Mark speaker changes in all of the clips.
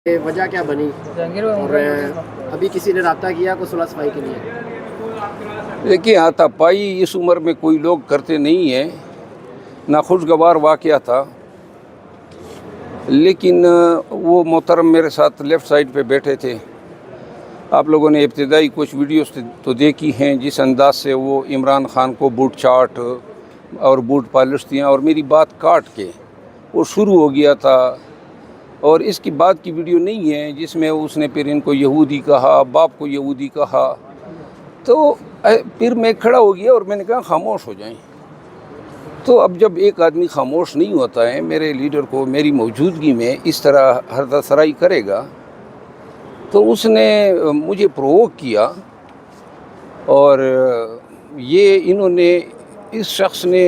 Speaker 1: وجہ کیا بنی اور ابھی کسی نے رابطہ کیا کو صلح صفائی کے لیے؟
Speaker 2: دیکھیے ہاتھا پائی اس عمر میں کوئی لوگ کرتے نہیں ہیں، ناخوشگوار واقعہ تھا، لیکن وہ محترم میرے ساتھ لیفٹ سائڈ پہ بیٹھے تھے۔ آپ لوگوں نے ابتدائی کچھ ویڈیوز تو دیکھی ہیں جس انداز سے وہ عمران خان کو بوٹ چاٹ اور بوٹ پالش دیا اور میری بات کاٹ کے وہ شروع ہو گیا تھا، اور اس کی بعد کی ویڈیو نہیں ہے جس میں اس نے پھر ان کو یہودی کہا، باپ کو یہودی کہا۔ تو پھر میں کھڑا ہو گیا اور میں نے کہا خاموش ہو جائیں۔ تو اب جب ایک آدمی خاموش نہیں ہوتا ہے، میرے لیڈر کو میری موجودگی میں اس طرح حرض سرائی کرے گا، تو اس نے مجھے پرووک کیا، اور یہ انہوں نے اس شخص نے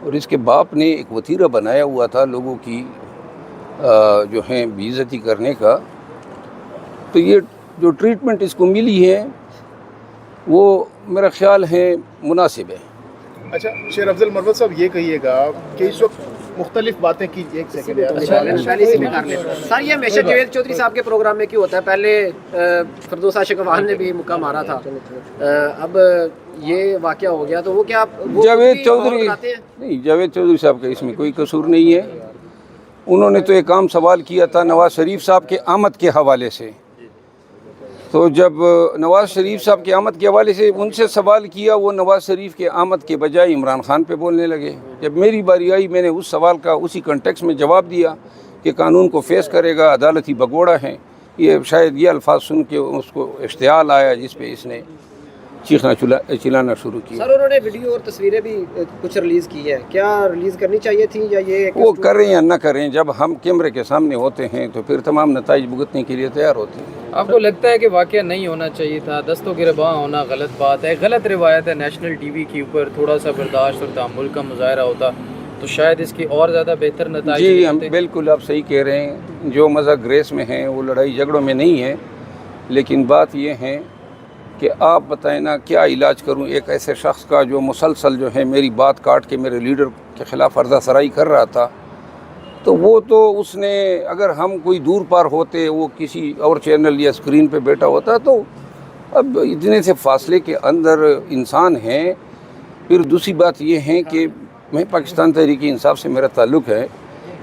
Speaker 2: اور اس کے باپ نے ایک وتیرہ بنایا ہوا تھا لوگوں کی جو ہیں بے عزتی کرنے کا۔ تو یہ جو ٹریٹمنٹ اس کو ملی ہے وہ میرا خیال ہے مناسب ہے۔
Speaker 3: اچھا شیر افضل مروت صاحب، یہ کہیے گا کہ اس وقت مختلف باتیں کی، ایک سیکنڈ
Speaker 1: سر یہ ہمیشہ جاوید چودھری صاحب کے پروگرام میں کیوں ہوتا ہے؟ پہلے فردوس عاشق افغان نے بھی مکہ مارا تھا، اب یہ واقعہ ہو گیا، تو وہ کیا
Speaker 2: جاوید چودھری نہیں، جاوید چودھری صاحب کا اس میں کوئی قصور نہیں ہے۔ انہوں نے تو ایک عام سوال کیا تھا نواز شریف صاحب کے آمد کے حوالے سے، تو جب نواز شریف صاحب کے آمد کے حوالے سے ان سے سوال کیا، وہ نواز شریف کے آمد کے بجائے عمران خان پہ بولنے لگے۔ جب میری باری آئی میں نے اس سوال کا اسی کنٹیکس میں جواب دیا کہ قانون کو فیس کرے گا، عدالتی بگوڑا ہے۔ یہ شاید یہ الفاظ سن کے اس کو اشتعال آیا جس پہ اس نے چیخنا چلانا شروع کیا۔
Speaker 1: سر انہوں نے ویڈیو اور تصویریں بھی کچھ ریلیز کی ہے، کیا ریلیز کرنی چاہیے تھی یا یہ
Speaker 2: وہ کریں یا نہ کریں، جب ہم کیمرے کے سامنے ہوتے ہیں تو پھر تمام نتائج بھگتنے کے لیے تیار ہوتے ہیں۔
Speaker 4: آپ کو لگتا ہے کہ واقعہ نہیں ہونا چاہیے تھا؟ دستوں گرباں ہونا غلط بات ہے، غلط روایت ہے، نیشنل ٹی وی کے اوپر تھوڑا سا برداشت اور تحمل کا مظاہرہ ہوتا تو شاید اس کی اور زیادہ بہتر نتائج
Speaker 2: جی ہم بالکل آپ صحیح کہہ رہے ہیں، جو مزہ گریس میں ہیں وہ لڑائی جھگڑوں میں نہیں ہے، لیکن بات یہ ہے کہ آپ بتائیں نا کیا علاج کروں ایک ایسے شخص کا جو مسلسل جو ہے میری بات کاٹ کے میرے لیڈر کے خلاف عرضہ سرائی کر رہا تھا۔ تو وہ تو اس نے، اگر ہم کوئی دور پار ہوتے، وہ کسی اور چینل یا اسکرین پہ بیٹھا ہوتا، تو اب اتنے سے فاصلے کے اندر انسان ہیں۔ پھر دوسری بات یہ ہے کہ میں پاکستان تحریک انصاف سے میرا تعلق ہے،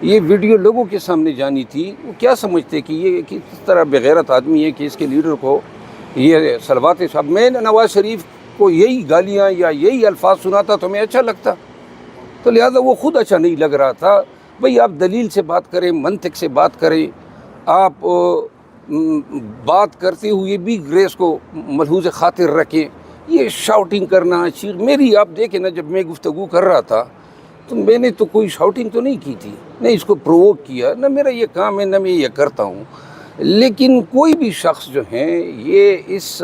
Speaker 2: یہ ویڈیو لوگوں کے سامنے جانی تھی، وہ کیا سمجھتے کہ یہ کس طرح بغیرت آدمی ہے کہ اس کے لیڈر کو یہ صلوات صاحب، میں نواز شریف کو یہی گالیاں یا یہی الفاظ سناتا تو میں اچھا لگتا، تو لہذا وہ خود اچھا نہیں لگ رہا تھا۔ بھئی آپ دلیل سے بات کریں، منطق سے بات کریں، آپ بات کرتے ہوئے بھی گریس کو ملحوظ خاطر رکھیں۔ یہ شاؤٹنگ کرنا، میری آپ دیکھیں نا، جب میں گفتگو کر رہا تھا تو میں نے تو کوئی شاؤٹنگ تو نہیں کی تھی، نہ اس کو پرووک کیا، نہ میرا یہ کام ہے، نہ میں یہ کرتا ہوں۔ لیکن کوئی بھی شخص جو ہیں یہ اس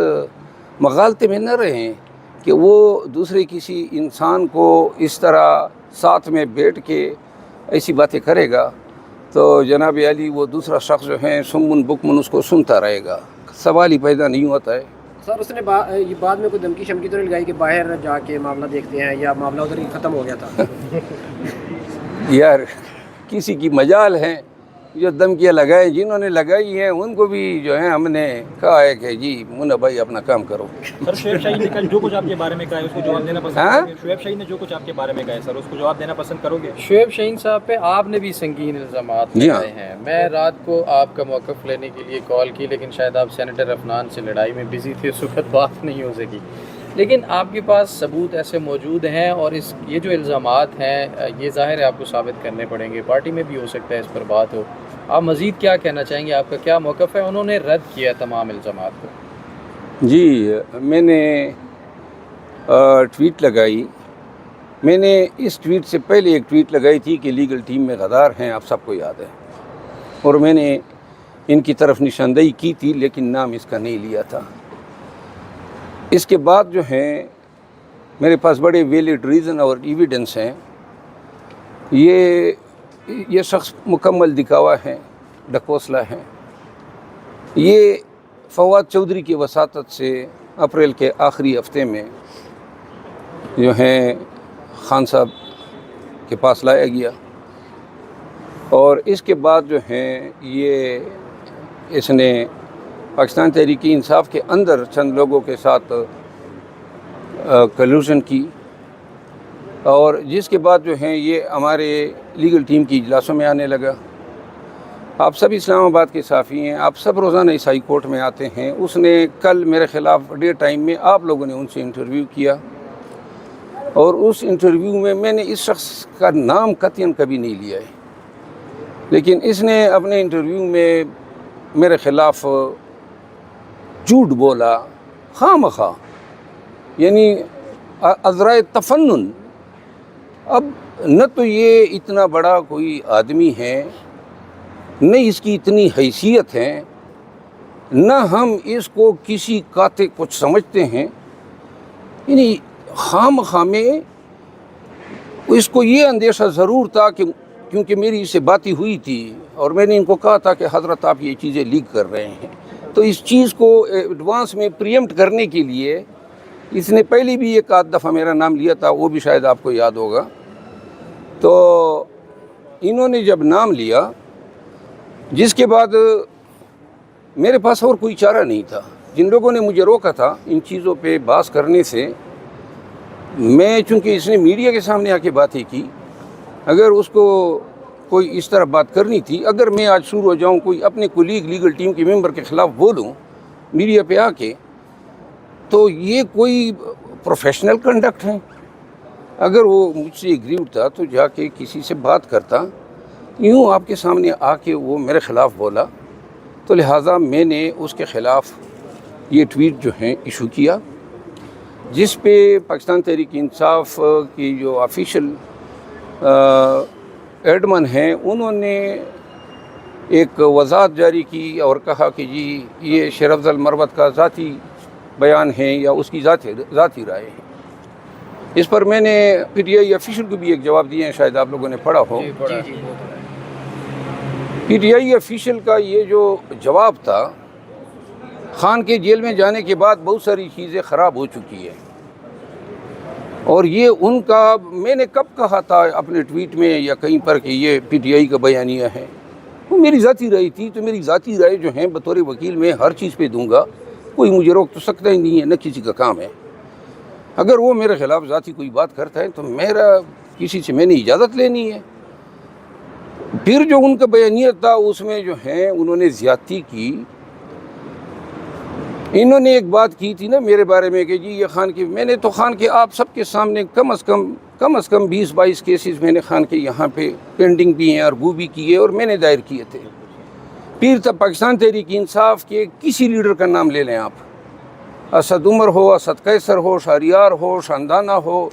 Speaker 2: مغالطے میں نہ رہیں کہ وہ دوسرے کسی انسان کو اس طرح ساتھ میں بیٹھ کے ایسی باتیں کرے گا، تو جناب علی وہ دوسرا شخص جو ہے سمن بکمن اس کو سنتا رہے گا، سوال ہی پیدا نہیں ہوتا ہے۔
Speaker 1: سر اس نے بعد میں کوئی دھمکی شمکی تو نہیں لگائی کہ باہر جا کے معاملہ دیکھتے ہیں، یا معاملہ ادھر ہی ختم ہو گیا تھا؟
Speaker 2: یار کسی کی مجال ہے، جو دھمکیاں لگائیں جنہوں نے لگائی ہیں ان کو بھی جو ہے ہم نے کہا ہے کہ جی منا بھائی اپنا کام کرو۔
Speaker 5: سر شعیب شاہین نے کل جو کچھ آپ کے بارے میں کہا ہے اس کو جواب دینا پسند کرو گے؟ شعیب شاہین نے جو کچھ آپ کے بارے میں کہا ہے سر اس کو جواب دینا پسند کرو گے؟
Speaker 4: شعیب شاہین صاحب پہ آپ نے بھی سنگین الزامات لگائے ہیں۔ میں رات کو آپ کا موقف لینے کے لیے کال کی، لیکن شاید آپ سینیٹر عفنان سے لڑائی میں بزی تھے، اس وقت بات نہیں ہو سکی، لیکن آپ کے پاس ثبوت ایسے موجود ہیں، اور یہ جو الزامات ہیں یہ ظاہر ہے آپ کو ثابت کرنے پڑیں گے، پارٹی میں بھی ہو سکتا ہے اس پر بات ہو۔ آپ مزید کیا کہنا چاہیں گے؟ آپ کا کیا موقف ہے؟ انہوں نے رد کیا تمام الزامات کو۔
Speaker 2: جی میں نے ٹویٹ لگائی، میں نے اس ٹویٹ سے پہلے ایک ٹویٹ لگائی تھی کہ لیگل ٹیم میں غدار ہیں، آپ سب کو یاد ہے، اور میں نے ان کی طرف نشاندہی کی تھی لیکن نام اس کا نہیں لیا تھا۔ اس کے بعد جو ہیں میرے پاس بڑے ویلڈ ریزن اور ایویڈنس ہیں۔ یہ شخص مکمل دکھاوا ہے، ڈکوسلا ہے۔ یہ فواد چودھری کی وساطت سے اپریل کے آخری ہفتے میں جو ہیں خان صاحب کے پاس لایا گیا، اور اس کے بعد جو ہیں یہ اس نے پاکستان تحریک انصاف کے اندر چند لوگوں کے ساتھ کلیوژن کی، اور جس کے بعد جو ہیں یہ ہمارے لیگل ٹیم کی اجلاسوں میں آنے لگا۔ آپ سب اسلام آباد کے صحافی ہیں، آپ سب روزانہ اس ہائی کورٹ میں آتے ہیں۔ اس نے کل میرے خلاف ڈے ٹائم میں آپ لوگوں نے ان سے انٹرویو کیا، اور اس انٹرویو میں نے اس شخص کا نام قطعاً کبھی نہیں لیا ہے، لیکن اس نے اپنے انٹرویو میں میرے خلاف جھوٹ بولا خواہ مخواہ، یعنی عذرائے تفنن۔ اب نہ تو یہ اتنا بڑا کوئی آدمی ہے، نہ اس کی اتنی حیثیت ہے، نہ ہم اس کو کسی قاطع کچھ سمجھتے ہیں، یعنی خواہ مخواہ میں اس کو یہ اندیشہ ضرور تھا کہ کیونکہ میری اس سے باتیں ہوئی تھی اور میں نے ان کو کہا تھا کہ حضرت آپ یہ چیزیں لیک کر رہے ہیں، تو اس چیز کو ایڈوانس میں پریمپٹ کرنے کے لیے اس نے پہلے بھی ایک آدھ دفعہ میرا نام لیا تھا، وہ بھی شاید آپ کو یاد ہوگا۔ تو انہوں نے جب نام لیا، جس کے بعد میرے پاس اور کوئی چارہ نہیں تھا۔ جن لوگوں نے مجھے روکا تھا ان چیزوں پہ بحث کرنے سے، میں چونکہ اس نے میڈیا کے سامنے آ کے باتیں کی، اگر اس کو کوئی اس طرح بات کرنی تھی، اگر میں آج شروع ہو جاؤں کوئی اپنے کولیگ لیگل ٹیم کے ممبر کے خلاف بولوں میڈیا پہ آ کے، تو یہ کوئی پروفیشنل کنڈکٹ ہے؟ اگر وہ مجھ سے ایگریوڈ تھا تو جا کے کسی سے بات کرتا، یوں آپ کے سامنے آ کے وہ میرے خلاف بولا، تو لہٰذا میں نے اس کے خلاف یہ ٹویٹ جو ہیں ایشو کیا، جس پہ پاکستان تحریک انصاف کی جو آفیشیل ایڈمن ہیں انہوں نے ایک وضاحت جاری کی اور کہا کہ جی یہ شیر افضل مروت کا ذاتی بیان ہے یا اس کی ذاتی رائے ہے۔ اس پر میں نے پی ٹی آئی آفیشیل کو بھی ایک جواب دیا ہے، شاید آپ لوگوں نے پڑھا ہو۔ پی ٹی آئی آفیشیل کا یہ جو جواب تھا، خان کے جیل میں جانے کے بعد بہت ساری چیزیں خراب ہو چکی ہیں، اور یہ ان کا، میں نے کب کہا تھا اپنے ٹویٹ میں یا کہیں پر کہ یہ پی ٹی آئی کا بیانیہ ہے؟ وہ میری ذاتی رائے تھی، تو میری ذاتی رائے جو ہیں بطور وکیل میں ہر چیز پہ دوں گا، کوئی مجھے روک تو سکتا ہی نہیں ہے، نہ کسی کا کام ہے۔ اگر وہ میرے خلاف ذاتی کوئی بات کرتا ہے تو میرا کسی سے میں نے اجازت لینی ہے۔ پھر جو ان کا بیانیہ تھا اس میں جو ہے انہوں نے زیادتی کی۔ انہوں نے ایک بات کی تھی نا میرے بارے میں کہ جی یہ خان کی، میں نے تو خان کے آپ سب کے سامنے کم از کم 20-22 کیسز میں نے خان کے یہاں پہ پینڈنگ بھی ہیں اور وہ بھی کیے اور میں نے دائر کیے تھے۔ پھر تب پاکستان تحریک انصاف کے کسی لیڈر کا نام لے لیں آپ، اسد عمر ہو، اسد قیصر ہو، شہریار ہو، شاندانہ ہو،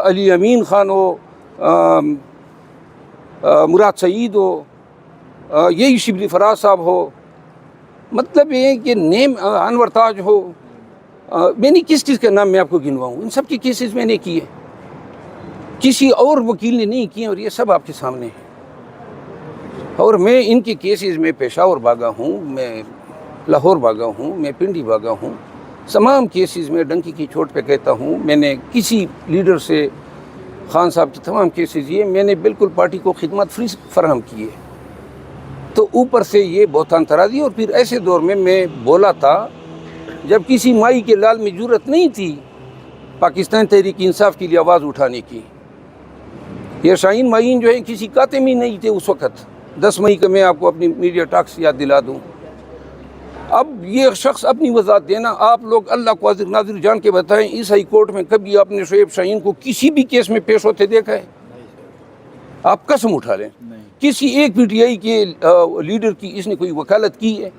Speaker 2: علی امین خان ہو، مراد سعید ہو، یہی شبلی فراز صاحب ہو، مطلب یہ ہے کہ نیم انور تاج ہو، میں نے کس کا نام میں آپ کو گنواؤں؟ ان سب کی کیسز میں نے کیے، کسی اور وکیل نے نہیں کیے، اور یہ سب آپ کے سامنے ہیں۔ اور میں ان کے کیسز میں پشاور بھاگا ہوں، میں لاہور بھاگا ہوں، میں پنڈی بھاگا ہوں، تمام کیسز میں ڈنکی کی چوٹ پہ کہتا ہوں میں نے کسی لیڈر سے، خان صاحب کی تمام کیسز یہ میں نے بالکل پارٹی کو خدمات فری فراہم کیے۔ تو اوپر سے یہ بہتان ترازی، اور پھر ایسے دور میں بولا تھا جب کسی مائی کے لال میں جرت نہیں تھی پاکستان تحریک انصاف کے لیے آواز اٹھانے کی۔ یہ شاہین مائین جو ہے کسی کاتم ہی نہیں تھے اس وقت۔ 10 مئی کا میں آپ کو اپنی میڈیا ٹاکس یاد دلا دوں۔ اب یہ شخص اپنی وضاحت دینا، آپ لوگ اللہ کو حاضر ناظر جان کے بتائیں، اس ہائی کورٹ میں کبھی آپ نے شعیب شاہین کو کسی بھی کیس میں پیش ہوتے دیکھا ہے؟ آپ قسم اٹھا لیں کسی ایک پی ٹی آئی کے لیڈر کی اس نے کوئی وکالت کی ہے؟